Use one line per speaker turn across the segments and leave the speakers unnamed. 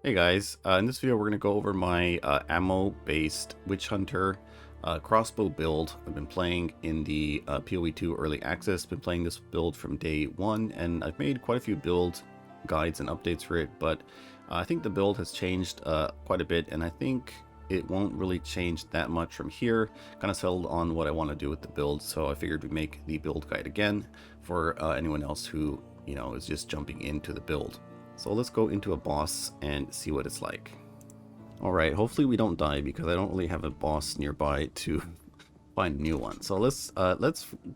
Hey guys, in this video we're going to go over my ammo-based Witchhunter crossbow build. I've been playing in the PoE2 early access, been playing this build from day one, and I've made quite a few build guides and updates for it, but I think the build has changed quite a bit, and I think it won't really change that much from here. Kind of settled on what I want to do with the build, so I figured we'd make the build guide again for anyone else who, you know, is just jumping into the build. So let's go into a boss and see what it's like. Alright, hopefully we don't die because I don't really have a boss nearby to find a new one. So let's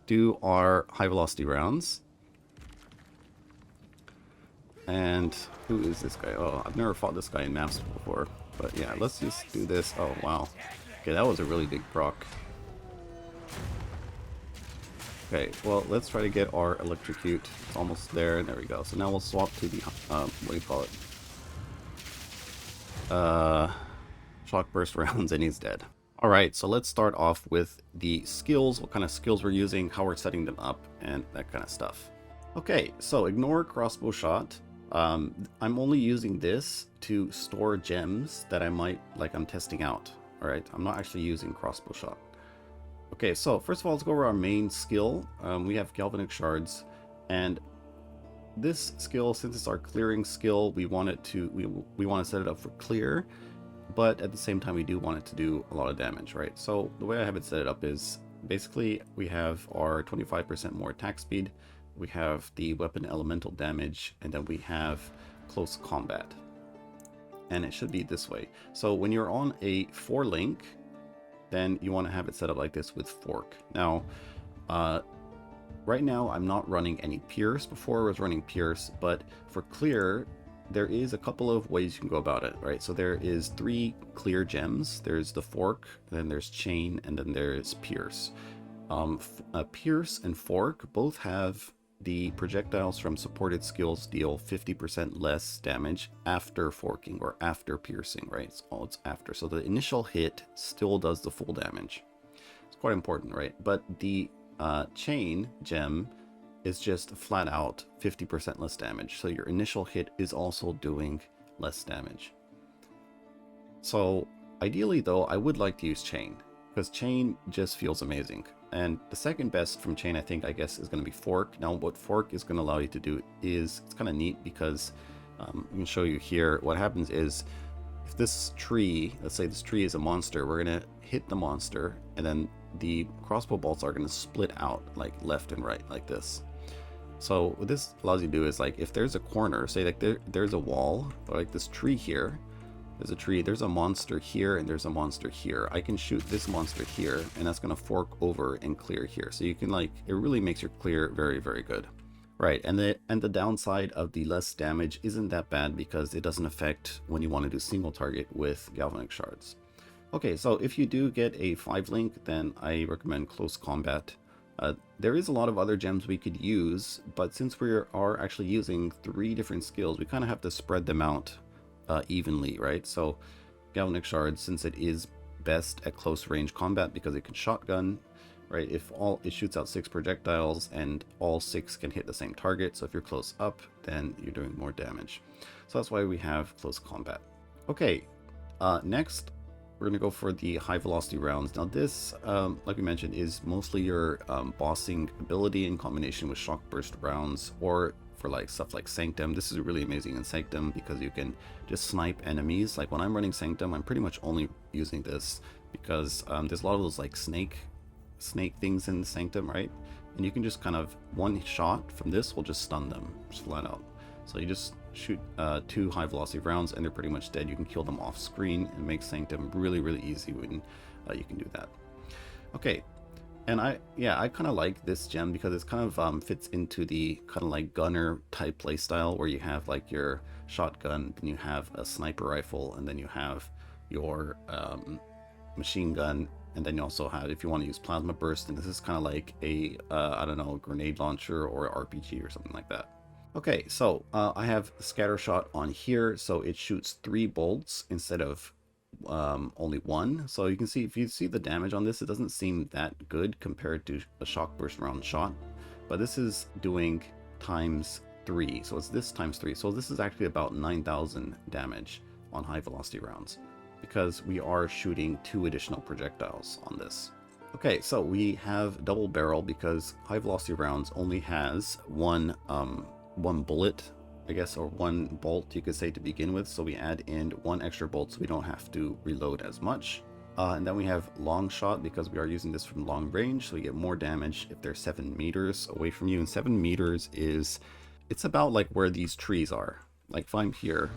do our high velocity rounds. And who is this guy? Oh, I've never fought this guy in maps before. But yeah, let's just do this. Oh wow. Okay, that was a really big proc. Okay, well, let's try to get our electrocute. It's almost there, and there we go. So now we'll swap to the, what do you call it? Shock burst rounds, and he's dead. Alright, so let's start off with the skills, what kind of skills we're using, how we're setting them up, and that kind of stuff. Okay, so ignore crossbow shot. I'm only using this to store gems that I might, like I'm testing out. Alright, I'm not actually using crossbow shot. Okay, so first of all, let's go over our main skill. We have Galvanic Shards, and this skill, since it's our clearing skill, we want it to we want to set it up for clear, but at the same time we do want it to do a lot of damage, right? So the way I have it set it up is basically we have our 25% more attack speed, we have the weapon elemental damage, and then we have close combat. And it should be this way. So when you're on a 4-link, then you want to have it set up like this with fork. Now, right now I'm not running any pierce. Before I was running pierce, but for clear, there is a couple of ways you can go about it, right? So there is 3 clear gems. There's the fork, then there's chain, and then there's pierce. Pierce and fork both have the projectiles from supported skills deal 50% less damage after forking or after piercing, right? So it's after. So the initial hit still does the full damage. It's quite important, right? But the chain gem is just flat out 50% less damage. So your initial hit is also doing less damage. So ideally though, I would like to use chain because chain just feels amazing. And the second best from chain, I think, I guess, is going to be fork. Now, what fork is going to allow you to do is, it's kind of neat because I can show you here. What happens is, if this tree, let's say this tree is a monster, we're going to hit the monster, and then the crossbow bolts are going to split out, like left and right, like this. So what this allows you to do is, like, if there's a corner, say like there's a wall, or like this tree here, there's a tree, there's a monster here, and there's a monster here. I can shoot this monster here, and that's going to fork over and clear here. So you can, like, it really makes your clear very, very good. Right, and the downside of the less damage isn't that bad because it doesn't affect when you want to do single target with Galvanic Shards. Okay, so if you do get a 5-link, then I recommend close combat. There is a lot of other gems we could use, but since we are actually using 3 different skills, we kind of have to spread them out evenly, right? So Galvanic Shards, since it is best at close range combat because it can shotgun, right? If it shoots out 6 projectiles and all 6 can hit the same target, so if you're close up, then you're doing more damage. So that's why we have close combat. Okay, next we're going to go for the high velocity rounds. Now this, like we mentioned, is mostly your bossing ability in combination with shock burst rounds, or for like stuff like Sanctum. This is really amazing in Sanctum because you can just snipe enemies. Like when I'm running Sanctum, I'm pretty much only using this because there's a lot of those like snake things in Sanctum, right? And you can just kind of one shot from this will just stun them just flat out. So you just shoot 2 high velocity rounds and they're pretty much dead. You can kill them off screen and make Sanctum really, really easy when you can do that. Okay, and I kind of like this gem because it's kind of fits into the kind of like gunner type playstyle where you have like your shotgun, then you have a sniper rifle, and then you have your machine gun, and then you also have, if you want to use plasma burst, and this is kind of like a I don't know, grenade launcher or RPG or something like that. Okay, so I have scatter shot on here, so it shoots 3 bolts instead of only 1. So you can see, if you see the damage on this, it doesn't seem that good compared to a shock burst round shot, but this is doing times 3, so it's this times 3, so this is actually about 9,000 damage on high velocity rounds because we are shooting 2 additional projectiles on this. Okay, so we have double barrel because high velocity rounds only has one bullet, I guess, or 1 bolt you could say to begin with, so we add in 1 extra bolt so we don't have to reload as much. And then we have long shot because we are using this from long range, so we get more damage if they're 7 meters away from you, and 7 meters is, it's about like where these trees are. Like if I'm here,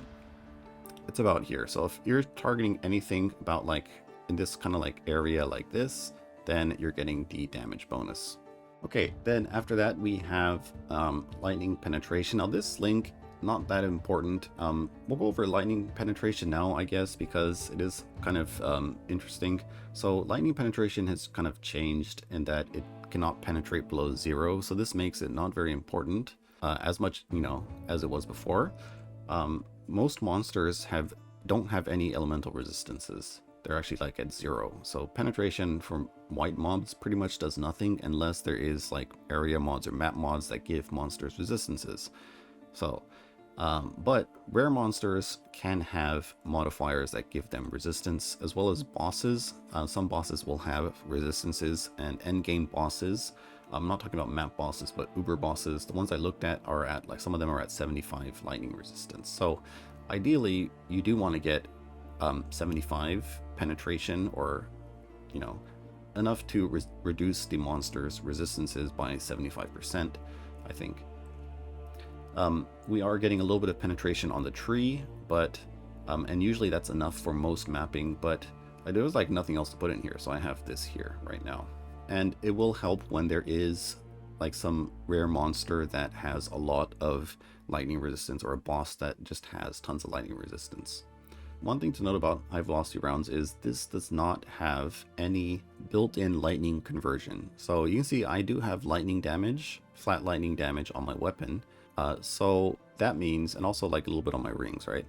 it's about here. So if you're targeting anything about like in this kind of like area like this, then you're getting the damage bonus. Okay, then after that we have lightning penetration. Now this link, not that important. We'll go over lightning penetration now, I guess, because it is kind of interesting. So lightning penetration has kind of changed in that it cannot penetrate below 0. So this makes it not very important as much, you know, as it was before. Most monsters don't have any elemental resistances. They're actually like at 0. So penetration from white mobs pretty much does nothing unless there is like area mods or map mods that give monsters resistances. So, but rare monsters can have modifiers that give them resistance, as well as bosses. Some bosses will have resistances, and endgame bosses, I'm not talking about map bosses, but uber bosses, the ones I looked at are at, like, some of them are at 75 lightning resistance. So ideally you do want to get 75 penetration, or, you know, enough to reduce the monster's resistances by 75%, I think. We are getting a little bit of penetration on the tree, but and usually that's enough for most mapping, but there was like nothing else to put in here, so I have this here right now. And it will help when there is like some rare monster that has a lot of lightning resistance, or a boss that just has tons of lightning resistance. One thing to note about high velocity rounds is this does not have any built-in lightning conversion. So you can see I do have lightning damage, flat lightning damage on my weapon. So that means, and also like a little bit on my rings, right?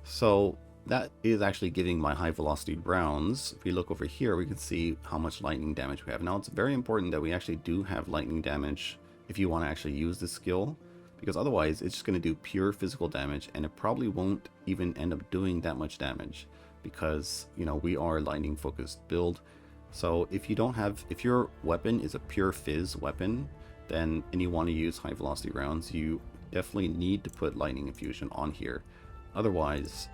So that is actually giving my high velocity rounds. If we look over here, we can see how much lightning damage we have. Now it's very important that we actually do have lightning damage if you want to actually use this skill, because otherwise it's just going to do pure physical damage, and it probably won't even end up doing that much damage because, you know, we are lightning focused build. So if you don't have, if your weapon is a pure fizz weapon, then, and you want to use high velocity rounds, you definitely need to put lightning infusion on here. Otherwise,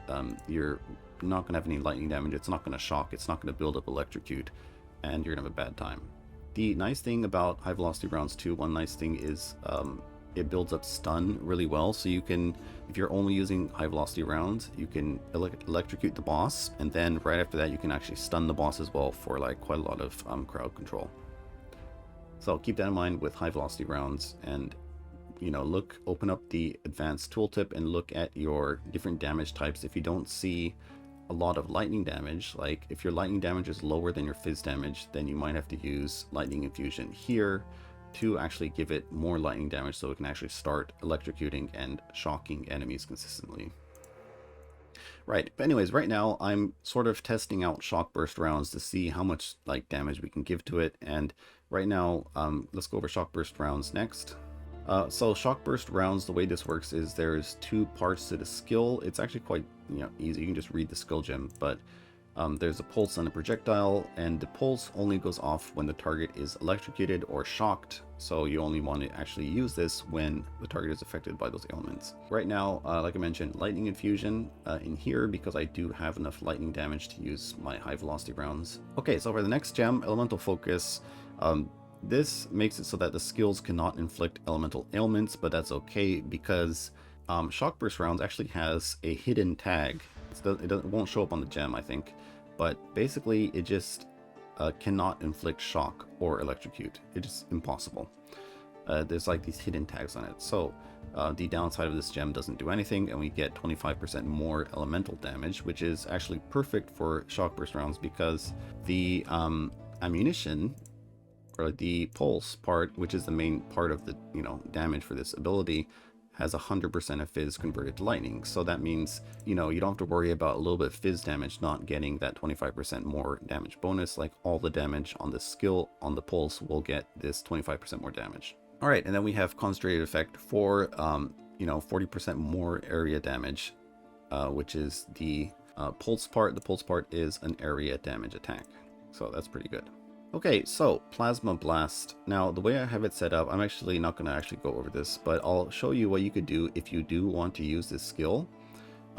you're not going to have any lightning damage. It's not going to shock. It's not going to build up electrocute, and you're going to have a bad time. The nice thing about high velocity rounds too, one nice thing is it builds up stun really well. So you can, if you're only using high velocity rounds, you can electrocute the boss, and then right after that you can actually stun the boss as well for like quite a lot of crowd control. So keep that in mind with high velocity rounds, and, you know, open up the advanced tooltip and look at your different damage types. If you don't see a lot of lightning damage, like if your lightning damage is lower than your fizz damage, then you might have to use lightning infusion here to actually give it more lightning damage so it can actually start electrocuting and shocking enemies consistently. Right, but anyways, right now I'm sort of testing out shock burst rounds to see how much like damage we can give to it, and right now let's go over shock burst rounds next. So shock burst rounds, the way this works is there's 2 parts to the skill. It's actually quite, you know, easy. You can just read the skill gem, but there's a pulse and a projectile, and the pulse only goes off when the target is electrocuted or shocked. So you only want to actually use this when the target is affected by those elements. Right now, like I mentioned, lightning infusion in here because I do have enough lightning damage to use my high velocity rounds. Okay, so for the next gem, elemental focus. This makes it so that the skills cannot inflict elemental ailments, but that's okay because Shock Burst rounds actually has a hidden tag. It won't show up on the gem, I think, but basically it just cannot inflict shock or electrocute. It's just impossible. There's like these hidden tags on it. So the downside of this gem doesn't do anything, and we get 25% more elemental damage, which is actually perfect for Shock Burst rounds because the ammunition, or the pulse part, which is the main part of the damage for this ability, has 100% of fizz converted to lightning. So that means you don't have to worry about a little bit of fizz damage not getting that 25% more damage bonus. Like, all the damage on the skill on the pulse will get this 25% more damage. All right, and then we have concentrated effect for 40% more area damage, which is the pulse part. The pulse part is an area damage attack, so that's pretty good. Okay, so Plasma Blast. Now, the way I have it set up, I'm actually not going to go over this, but I'll show you what you could do if you do want to use this skill.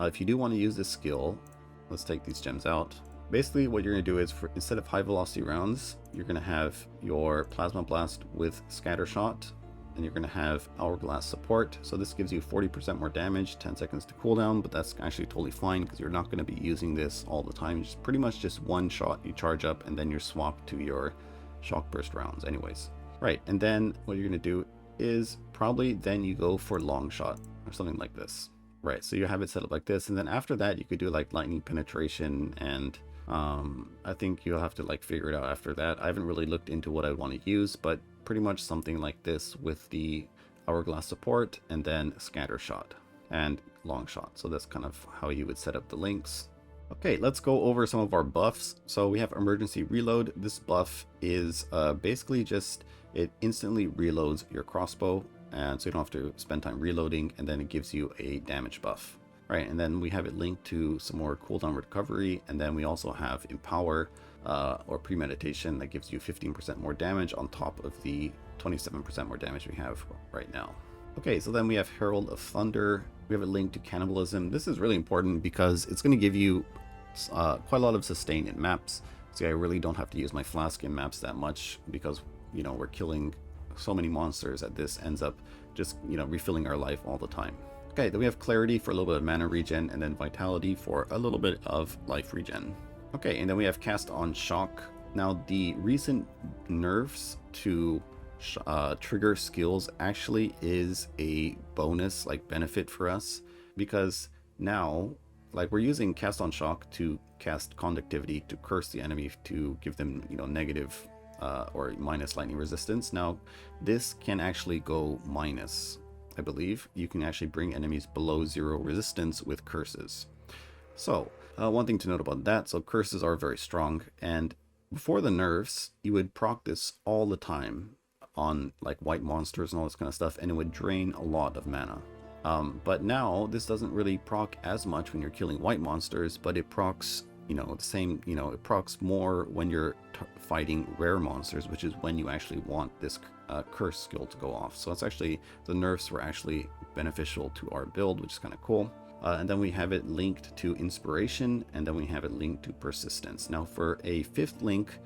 If you do want to use this skill, let's take these gems out. Basically, what you're going to do is, instead of high velocity rounds, you're going to have your Plasma Blast with Scatter Shot, and you're going to have Hourglass support. So this gives you 40% more damage, 10 seconds to cooldown, but that's actually totally fine because you're not going to be using this all the time. It's pretty much just one shot you charge up, and then you're swapped to your Shock Burst rounds anyways. Right, and then what you're going to do is probably then you go for Long Shot or something like this. Right, so you have it set up like this, and then after that you could do like Lightning Penetration, and I think you'll have to like figure it out after that. I haven't really looked into what I want to use, but pretty much something like this with the Hourglass support, and then Scatter Shot and Long Shot. So that's kind of how you would set up the links. Okay, let's go over some of our buffs. So we have Emergency Reload. This buff is basically just, it instantly reloads your crossbow, and so you don't have to spend time reloading, and then it gives you a damage buff. Right, and then we have it linked to some more cooldown recovery, and then we also have Empower, or Premeditation, that gives you 15% more damage on top of the 27% more damage we have right now. Okay, so then we have Herald of Thunder. We have it linked to Cannibalism. This is really important because it's going to give you quite a lot of sustain in maps. See, I really don't have to use my flask in maps that much because, we're killing so many monsters that this ends up just, refilling our life all the time. Okay, then we have Clarity for a little bit of mana regen, and then Vitality for a little bit of life regen. Okay, and then we have Cast on Shock. Now, the recent nerfs to trigger skills actually is a bonus, like, benefit for us, because now, like, we're using Cast on Shock to cast Conductivity to curse the enemy to give them, negative or minus lightning resistance. Now, this can actually go minus, I believe. You can actually bring enemies below 0 resistance with curses. So, one thing to note about that, so curses are very strong, and before the nerfs, you would proc this all the time on like white monsters and all this kind of stuff, and it would drain a lot of mana. But now, this doesn't really proc as much when you're killing white monsters, but it procs, the same, it procs more when you're fighting rare monsters, which is when you actually want this curse skill to go off. So it's actually, the nerfs were actually beneficial to our build, which is kind of cool. And then we have it linked to Inspiration, and then we have it linked to Persistence. Now, for a 5th link,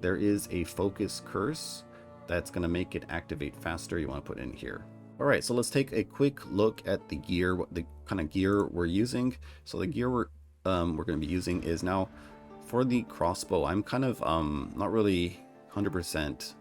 there is a Focus Curse that's going to make it activate faster. You want to put it in here. All right, so let's take a quick look at the gear, the kind of gear we're using. So the gear we're going to be using is, now for the crossbow, I'm kind of not really 100%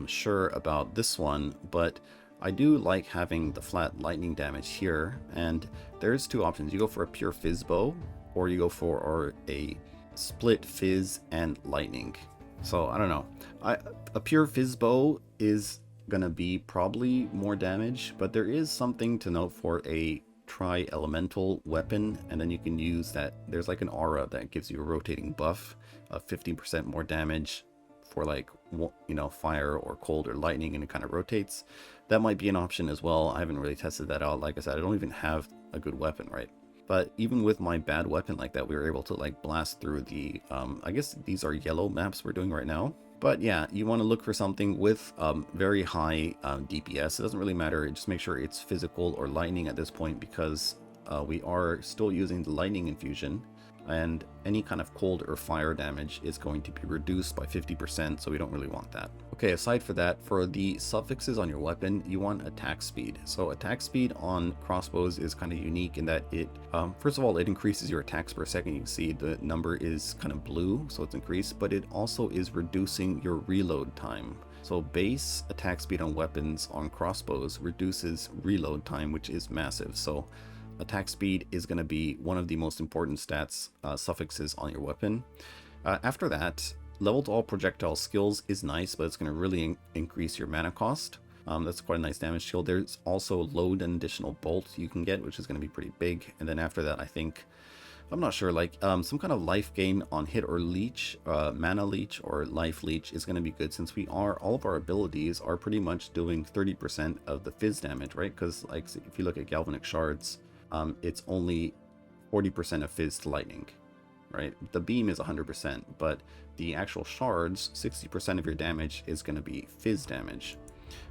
sure about this one, but I do like having the flat lightning damage here, and there's 2 options. You go for a pure fizz bow, or you go for a split fizz and lightning. So I don't know. A pure fizz bow is gonna be probably more damage, but there is something to note for a tri-elemental weapon, and then you can use that. There's like an aura that gives you a rotating buff of 15% more damage for like, fire or cold or lightning, and it kind of rotates. That might be an option as well. I haven't really tested that out. Like I said, I don't even have a good weapon, right? But even with my bad weapon like that, we were able to like blast through the, I guess these are yellow maps we're doing right now. But yeah, you want to look for something with very high DPS. It doesn't really matter. Just make sure it's physical or lightning at this point, because we are still using the lightning infusion. and any kind of cold or fire damage is going to be reduced by 50%, so we don't really want that. Okay, aside for that, for the suffixes on your weapon, you want attack speed. So attack speed on crossbows is kind of unique in that it, first of all, it increases your attacks per second. You can see the number is kind of blue, so it's increased, but it also is reducing your reload time. So base attack speed on weapons on crossbows reduces reload time, which is massive. So attack speed is going to be one of the most important stats, suffixes on your weapon. After that, level to all projectile skills is nice, but it's going to really increase your mana cost. That's quite a nice damage shield. There's also load and additional bolt you can get, which is going to be pretty big. And then after that, I think, I'm not sure, like some kind of life gain on hit or leech, mana leech or life leech is going to be good, since all of our abilities are pretty much doing 30% of the fizz damage, right? Because like if you look at Galvanic Shards, it's only 40% of fizz to lightning, right? The beam is 100%, but the actual shards, 60% of your damage is going to be fizz damage.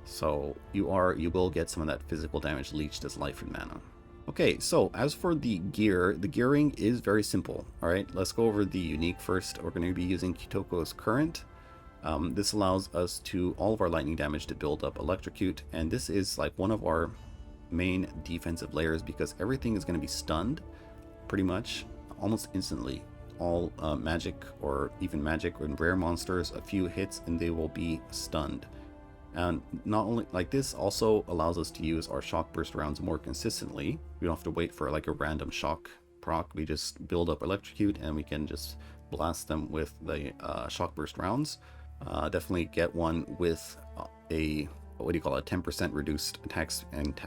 So you will get some of that physical damage leached as life and mana. Okay, so as for the gear, the gearing is very simple. All right, let's go over the unique first. We're going to be using Kitoko's Current. This allows us to all of our lightning damage to build up electrocute, and this is like one of our main defensive layers because everything is going to be stunned pretty much almost instantly. All magic or even magic or rare monsters, a few hits and they will be stunned. And not only like this also allows us to use our shock burst rounds more consistently. We don't have to wait for like a random shock proc. We just build up electrocute and we can just blast them with the shock burst rounds. Definitely get one with a, what do you call it, 10% reduced attack and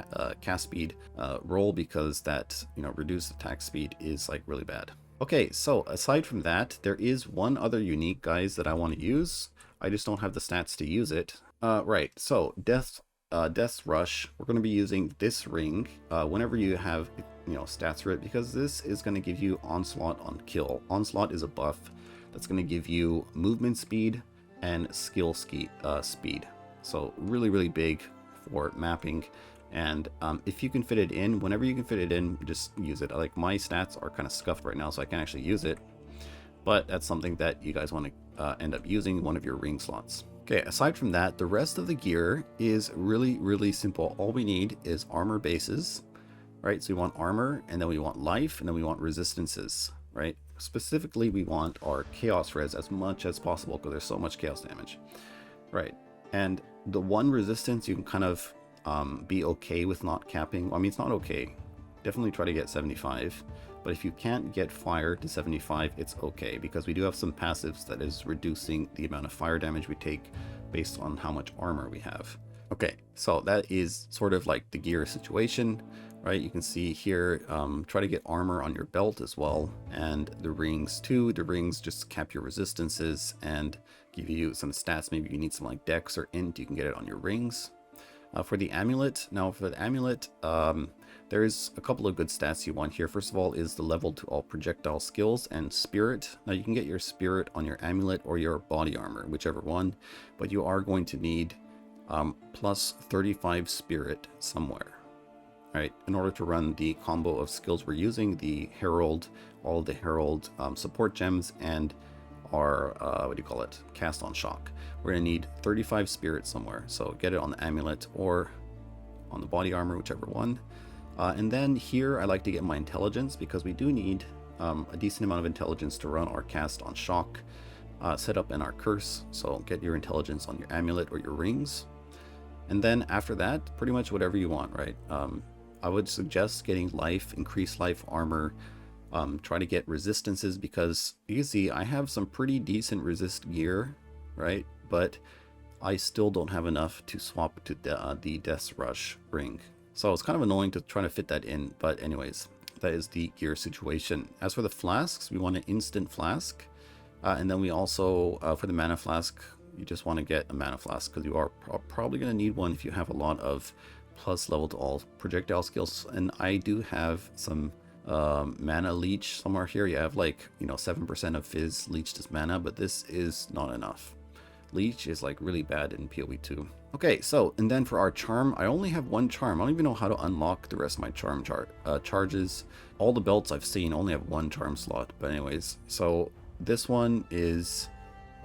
cast speed roll, because that, reduced attack speed is like really bad. Okay, so aside from that, there is one other unique, guys, that I want to use. I just don't have the stats to use it. Right, so Death's Rush, we're going to be using this ring whenever you have, stats for it, because this is going to give you Onslaught on kill. Onslaught is a buff that's going to give you movement speed and skill speed. So really, really big for mapping. And if you can fit it in, whenever you can fit it in, just use it. Like my stats are kind of scuffed right now, so I can't actually use it. But that's something that you guys want to end up using one of your ring slots. Okay, aside from that, the rest of the gear is really, really simple. All we need is armor bases, right? So we want armor, and then we want life, and then we want resistances, right? Specifically, we want our chaos res as much as possible because there's so much chaos damage, right? And the one resistance you can kind of be okay with not capping. Well, I mean, it's not okay. Definitely try to get 75. But if you can't get fire to 75, it's okay, because we do have some passives that is reducing the amount of fire damage we take based on how much armor we have. Okay, so that is sort of like the gear situation, right? You can see here, try to get armor on your belt as well, and the rings too. The rings just cap your resistances and give you some stats. Maybe you need some like dex or int, you can get it on your rings. For the amulet, there's a couple of good stats you want here. First of all is the level to all projectile skills and spirit. Now you can get your spirit on your amulet or your body armor, whichever one, but you are going to need plus 35 spirit somewhere, right? In order to run the combo of skills we're using, the Herald, all of the Herald support gems, and our, cast on shock. We're going to need 35 spirit somewhere, so get it on the amulet or on the body armor, whichever one. And then here I like to get my intelligence, because we do need a decent amount of intelligence to run our cast on shock set up in our curse. So get your intelligence on your amulet or your rings. And then after that, pretty much whatever you want, right? I would suggest getting life, increased life, armor. Try to get resistances, because you can see I have some pretty decent resist gear, right? But I still don't have enough to swap to the Death's Rush ring. So it's kind of annoying to try to fit that in, but anyways, that is the gear situation. As for the flasks, we want an instant flask. And then we also, for the mana flask, you just want to get a mana flask, because you are probably going to need one if you have a lot of plus level to all projectile skills. And I do have some mana leech somewhere here. You have like 7% of fizz leached as mana, but this is not enough. Leech is like really bad in PoE2. Okay, so, and then for our charm, I only have one charm. I don't even know how to unlock the rest of my charm charges. All the belts I've seen only have one charm slot. But anyways, so this one is,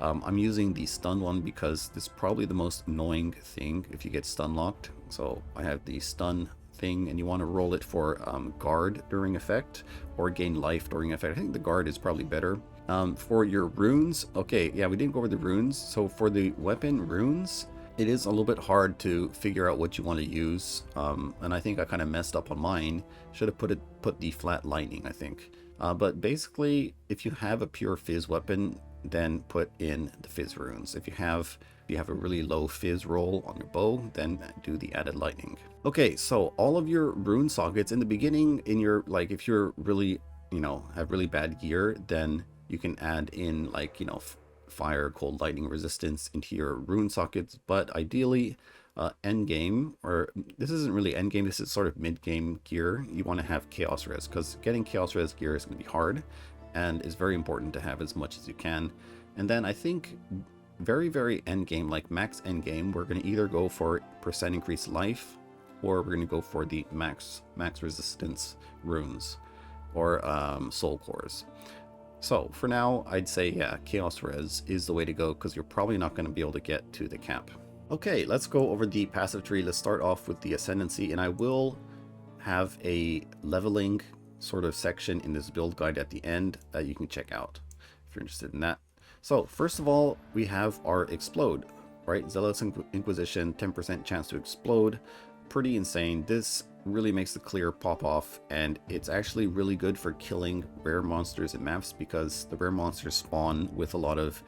I'm using the stun one because this is probably the most annoying thing if you get stun locked. So I have the stun thing, and you want to roll it for guard during effect or gain life during effect. I think the guard is probably better. For your runes, okay, yeah, we didn't go over the runes. So for the weapon runes, it is a little bit hard to figure out what you want to use, and I think I kind of messed up on mine. Should have put the flat lightning, I think. But basically, if you have a pure fizz weapon, then put in the fizz runes. If you have a really low fizz roll on your bow, then do the added lightning. Okay, so all of your rune sockets in the beginning, in your, like, if you're really, have really bad gear, then you can add in, like, fire, cold, lightning resistance into your rune sockets. But ideally, end game, or this isn't really end game, this is sort of mid game gear, you want to have chaos res, because getting chaos res gear is going to be hard, and it's very important to have as much as you can. And then I think very, very end game, like max end game, we're going to either go for percent increased life, or we're going to go for the max resistance runes, or soul cores. So for now, I'd say, yeah, Chaos Res is the way to go, because you're probably not going to be able to get to the cap. Okay, let's go over the passive tree. Let's start off with the Ascendancy, and I will have a leveling sort of section in this build guide at the end that you can check out if you're interested in that. So first of all, we have our Explode, right? Zealous Inquisition, 10% chance to explode. Pretty insane. This really makes the clear pop off, and it's actually really good for killing rare monsters in maps, because the rare monsters spawn with a lot of,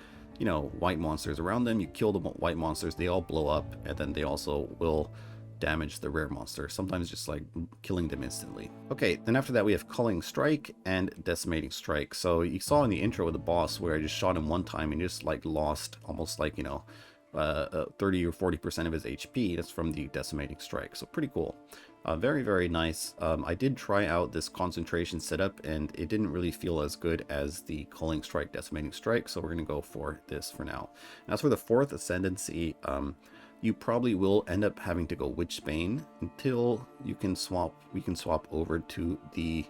white monsters around them. You kill the white monsters, they all blow up, and then they also will damage the rare monster, sometimes just like killing them instantly. Okay, then after that we have Culling Strike and Decimating Strike. So you saw in the intro with the boss where I just shot him one time and just like lost almost like 30 or 40% of his HP. That's from the Decimating Strike, so pretty cool. Very, very nice. I did try out this concentration setup, and it didn't really feel as good as the Culling Strike, Decimating Strike, so we're going to go for this for now. And as for the fourth Ascendancy, you probably will end up having to go Witchbane until we can swap over to the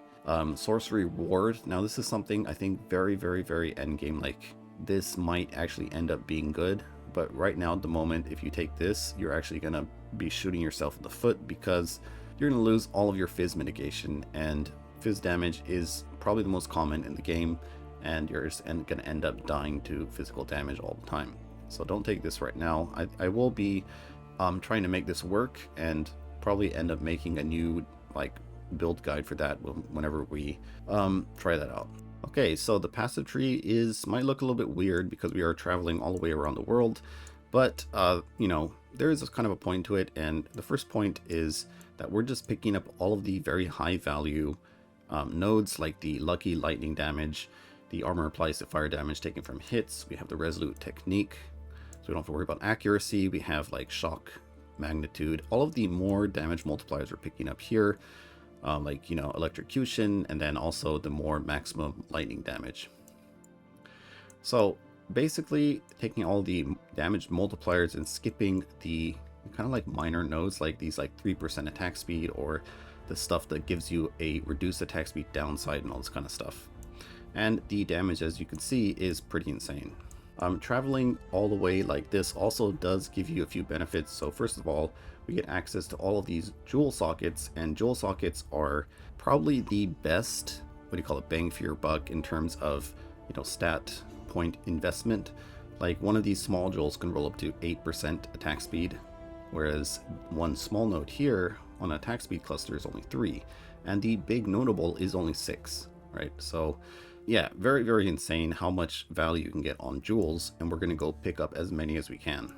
Sorcery Ward. Now this is something I think very, very, very endgame, like this might actually end up being good. But right now, at the moment, if you take this, you're actually going to be shooting yourself in the foot, because you're going to lose all of your fizz mitigation, and fizz damage is probably the most common in the game, and you're just going to end up dying to physical damage all the time. So don't take this right now. I will be trying to make this work, and probably end up making a new build guide for that whenever we try that out. Okay, so the passive tree might look a little bit weird because we are traveling all the way around the world, but there is kind of a point to it, and the first point is that we're just picking up all of the very high value nodes, like the lucky lightning damage, the armor applies to fire damage taken from hits. We have the resolute technique, so we don't have to worry about accuracy. We have like shock, magnitude, all of the more damage multipliers we're picking up here. Electrocution, and then also the more maximum lightning damage. So basically taking all the damage multipliers and skipping the kind of like minor nodes, like these 3% attack speed, or the stuff that gives you a reduced attack speed downside and all this kind of stuff. And the damage, as you can see, is pretty insane. Traveling all the way like this also does give you a few benefits. So first of all, we get access to all of these jewel sockets, and jewel sockets are probably the best, bang for your buck in terms of, stat point investment. Like one of these small jewels can roll up to 8% attack speed, whereas one small node here on attack speed cluster is only 3, and the big notable is only 6, right? So yeah, very, very insane how much value you can get on jewels, and we're going to go pick up as many as we can.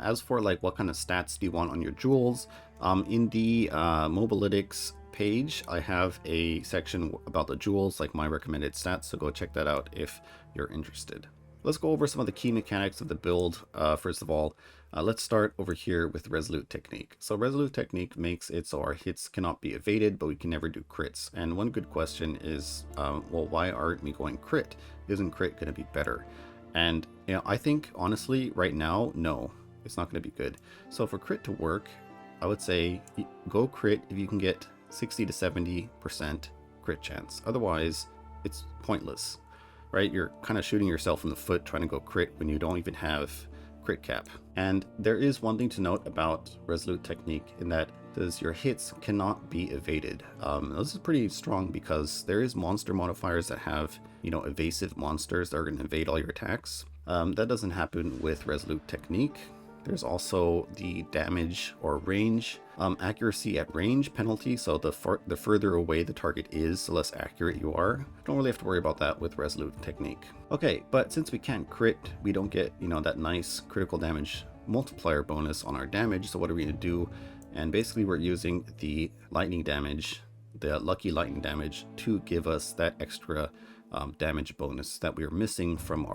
As for what kind of stats do you want on your jewels, in the Mobilytics page, I have a section about the jewels, like my recommended stats, so go check that out if you're interested. Let's go over some of the key mechanics of the build. First of all, let's start over here with Resolute Technique. So Resolute Technique makes it so our hits cannot be evaded, but we can never do crits. And one good question is, well, why aren't we going crit? Isn't crit going to be better? And I think honestly right now, no. it's not going to be good. So for crit to work, I would say go crit if you can get 60 to 70% crit chance. Otherwise, it's pointless, right? You're kind of shooting yourself in the foot trying to go crit when you don't even have crit cap. And there is one thing to note about Resolute Technique in that your hits cannot be evaded. This is pretty strong because there is monster modifiers that have, you know, evasive monsters that are going to evade all your attacks. That doesn't happen with Resolute Technique. There's also the damage or range, accuracy at range penalty. So the further away the target is, the less accurate you are. Don't really have to worry about that with Resolute Technique. Okay, but since we can't crit, we don't get, you know, that nice critical damage multiplier bonus on our damage. So what are we going to do? And basically we're using the lightning damage, the lucky lightning damage, to give us that extra damage bonus that we are missing from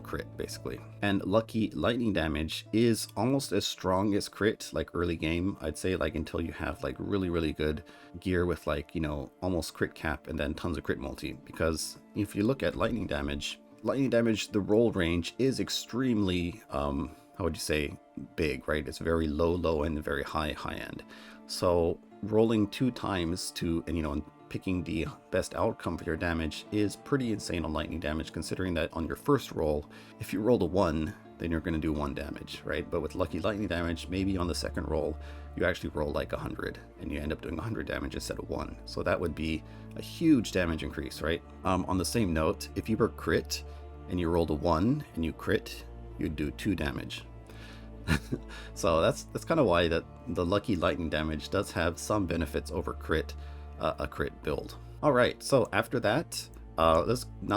crit, basically. And lucky lightning damage is almost as strong as crit, like early game, I'd say, like until you have like really good gear with like, you know, almost crit cap and then tons of crit multi. Because if you look at lightning damage, the roll range is extremely how would you say, big, right? It's very low end and very high end. So rolling 2 times to, and you know, picking the best outcome for your damage is pretty insane on lightning damage, considering that on your first roll, if you rolled a 1, then you're going to do 1 damage, right? But with lucky lightning damage, maybe on the second roll, you actually roll like 100 and you end up doing 100 damage instead of 1. So that would be a huge damage increase, right? On the same note, if you were crit and you rolled a 1 and you crit, you'd do 2 damage. So that's kind of why that the lucky lightning damage does have some benefits over crit, a crit build. All right, so after that, now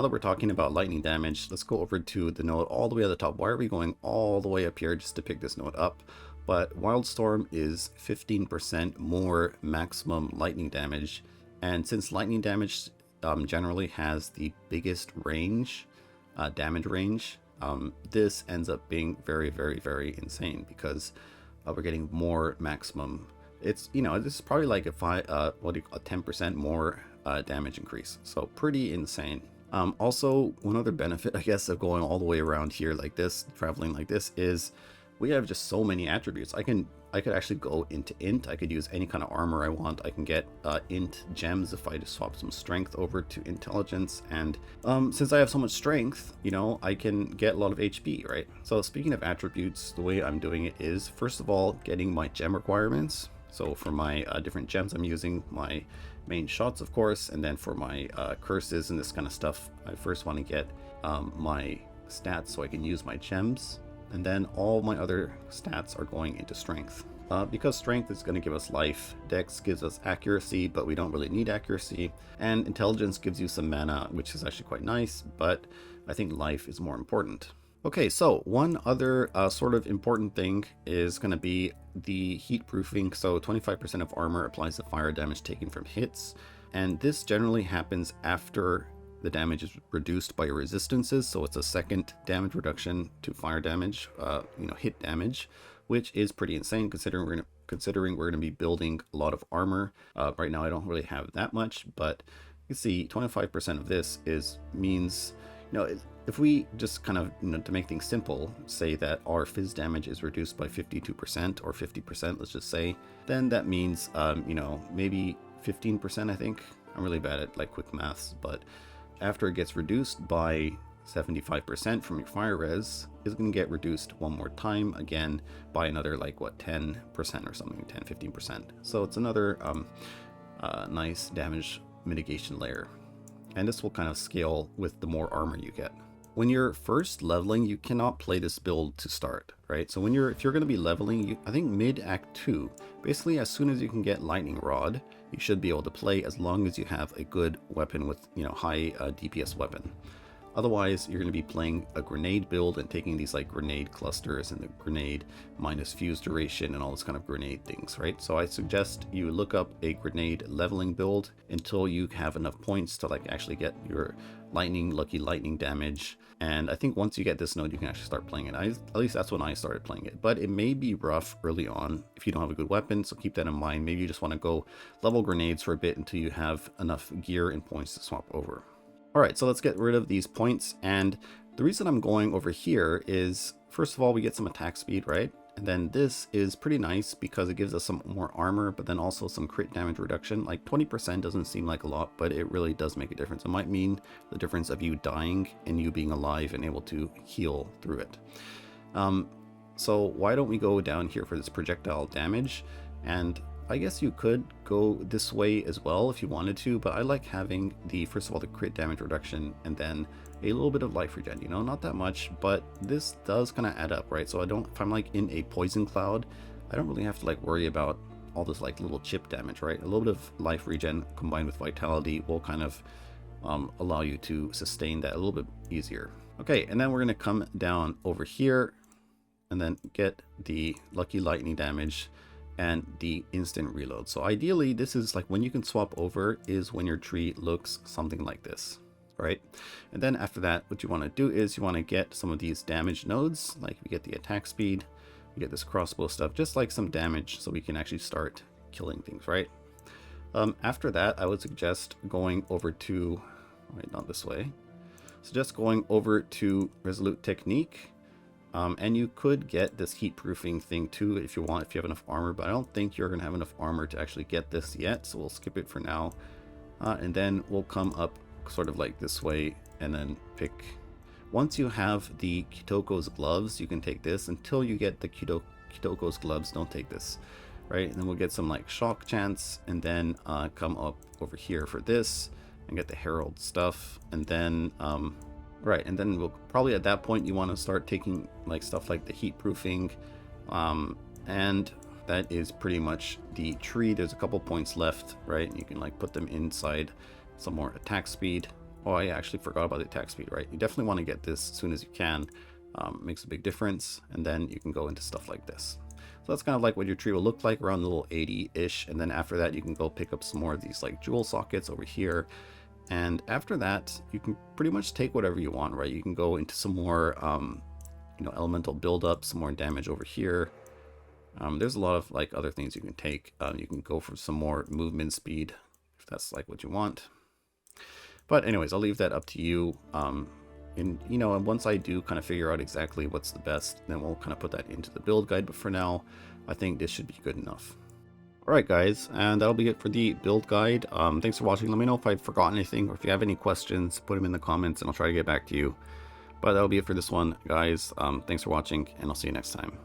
that we're talking about lightning damage, let's go over to the node all the way at the top. Why are we going all the way up here just to pick this node up? But Wildstorm is 15% more maximum lightning damage, and since lightning damage generally has the biggest range, damage range, this ends up being very insane because we're getting more maximum. It's, you know, this is probably like a 10% more damage increase. So pretty insane. Also, one other benefit, I guess, of going all the way around here like this, traveling like this, is we have just so many attributes. I could actually go into int. I could use any kind of armor I want. I can get int gems if I just swap some strength over to intelligence. And since I have so much strength, you know, I can get a lot of HP, right? So speaking of attributes, the way I'm doing it is, first of all, getting my gem requirements. So for my different gems, I'm using my main shots, of course. And then for my curses and this kind of stuff, I first want to get my stats so I can use my gems. And then all my other stats are going into strength. Because strength is going to give us life, dex gives us accuracy, but we don't really need accuracy, and intelligence gives you some mana, which is actually quite nice, but I think life is more important. Okay, so one other sort of important thing is going to be the heat proofing. So 25% of armor applies to fire damage taken from hits, and this generally happens after the damage is reduced by your resistances, so it's a second damage reduction to fire damage, you know, hit damage, which is pretty insane considering we're gonna be building a lot of armor. Right now I don't really have that much, but you see 25% of this means, you know, if we just kind of, you know, to make things simple, say that our fizz damage is reduced by 52% or 50%, let's just say, then that means, you know, maybe 15%, I think. I'm really bad at like quick maths, but after it gets reduced by 75% from your fire res, is going to get reduced one more time again by another like what, 10% or something, 10-15%. So it's another nice damage mitigation layer, and this will kind of scale with the more armor you get. When you're first leveling, you cannot play this build to start, right? So if you're going to be leveling, I think mid act 2, basically as soon as you can get lightning rod, you should be able to play as long as you have a good weapon with, you know, high DPS weapon. Otherwise, you're going to be playing a grenade build and taking these like grenade clusters and the grenade minus fuse duration and all this kind of grenade things, right? So I suggest you look up a grenade leveling build until you have enough points to like actually get your lucky lightning damage. And I think once you get this node, you can actually start playing it. At least that's when I started playing it. But it may be rough early on if you don't have a good weapon, so keep that in mind. Maybe you just want to go level grenades for a bit until you have enough gear and points to swap over. All right, so let's get rid of these points. And the reason I'm going over here is, first of all, we get some attack speed, right? And then this is pretty nice because it gives us some more armor, but then also some crit damage reduction. Like 20% doesn't seem like a lot, but it really does make a difference. It might mean the difference of you dying and you being alive and able to heal through it. So why don't we go down here for this projectile damage? And I guess you could go this way as well if you wanted to, but I like having the, first of all, the crit damage reduction and then a little bit of life regen, you know, not that much, but this does kind of add up, right? So if I'm like in a poison cloud, I don't really have to like worry about all this like little chip damage, right? A little bit of life regen combined with vitality will kind of allow you to sustain that a little bit easier. Okay, and then we're going to come down over here and then get the lucky lightning damage and the instant reload. So ideally, this is like when you can swap over is when your tree looks something like this, right? And then after that, what you want to do is you want to get some of these damage nodes, like we get the attack speed, we get this crossbow stuff, just like some damage so we can actually start killing things, right? After that, I would suggest going over to, wait, not this way. So just going over to Resolute Technique. And you could get this heat proofing thing too if you want, if you have enough armor, but I don't think you're going to have enough armor to actually get this yet, so we'll skip it for now. And then we'll come up sort of like this way and then pick. Once you have the Kitoko's gloves, you can take this. Until you get the Kitoko's gloves, don't take this, right? And then we'll get some like shock chance and then come up over here for this and get the Herald stuff. And then right, and then we'll probably at that point you want to start taking like stuff like the heat proofing, and that is pretty much the tree. There's a couple points left, right? You can like put them inside some more attack speed. Oh, I actually forgot about the attack speed, right? You definitely want to get this as soon as you can. Makes a big difference, and then you can go into stuff like this. So that's kind of like what your tree will look like around the little 80-ish, and then after that you can go pick up some more of these like jewel sockets over here. And after that, you can pretty much take whatever you want, right? You can go into some more, you know, elemental buildup, some more damage over here. There's a lot of like other things you can take. You can go for some more movement speed if that's like what you want. But anyways, I'll leave that up to you. And you know, and once I do kind of figure out exactly what's the best, then we'll kind of put that into the build guide. But for now, I think this should be good enough. Alright guys, and that'll be it for the build guide. Thanks for watching. Let me know if I've forgotten anything, or if you have any questions, put them in the comments and I'll try to get back to you. But that'll be it for this one, guys. Thanks for watching, and I'll see you next time.